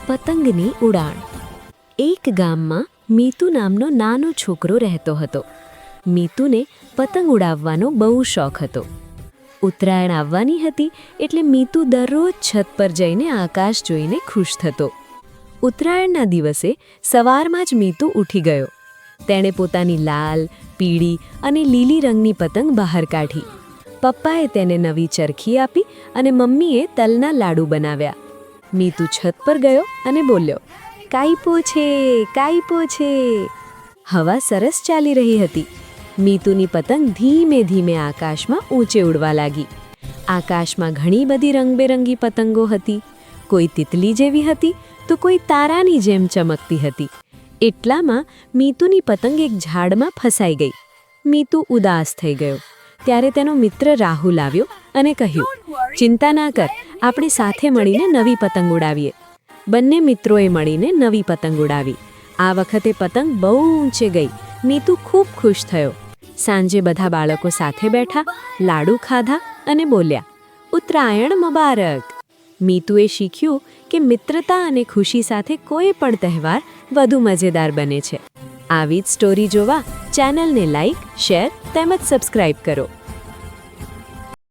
પતંગની ઉડાણ. એક ગામમાં મીતુ નામનો નાનો છોકરો રહેતો હતો. મીતુને પતંગ ઉડાવવાનો બહુ શોખ હતો. ઉત્તરાયણ આવવાની હતી એટલે મીતુ દરરોજ છત પર જઈને આકાશ જોઈને ખુશ થતો. ઉત્તરાયણના દિવસે સવારમાં જ મીતુ ઉઠી ગયો. તેણે પોતાની લાલ, પીળી અને લીલી રંગની પતંગ બહાર કાઢી. પપ્પાએ તેને નવી ચરખી આપી અને મમ્મીએ તલના લાડુ બનાવ્યા. મીતુ છત પર ગયો અને બોલ્યો, કાઈપો છે, કાઈપો છે. હવા સરસ ચાલી રહી હતી. મીતુની પતંગ ધીમે ધીમે આકાશમાં ઊંચે ઉડવા લાગી. આકાશમાં ઘણી બધી રંગબેરંગી પતંગો હતી. કોઈ તિતલી જેવી હતી તો કોઈ તારાની જેમ ચમકતી હતી. એટલામાં મીતુની પતંગ એક ઝાડમાં ફસાઈ ગઈ. મીતુ ઉદાસ થઈ ગયો. ત્યારે તેનો મિત્ર રાહુલ આવ્યો અને કહ્યું, ચિંતા ના કર, આપણે સાથે મળીને નવી પતંગ ઉડાવીએ. બંને મિત્રોએ મળીને નવી પતંગ ઉડાવી. આ વખતે પતંગ બહુ ઊંચે ગઈ. મીતુ ખૂબ ખુશ થયો. સાંજે બધા બાળકો સાથે બેઠા, લાડુ ખાધા અને બોલ્યા, ઉત્તરાયણ મુબારક. મીતુએ શીખ્યું કે મિત્રતા અને ખુશી સાથે કોઈ પણ તહેવાર વધુ મજેદાર બને છે. આવી જ સ્ટોરી જોવા ચેનલને લાઈક, શેર તેમજ સબસ્ક્રાઇબ કરો.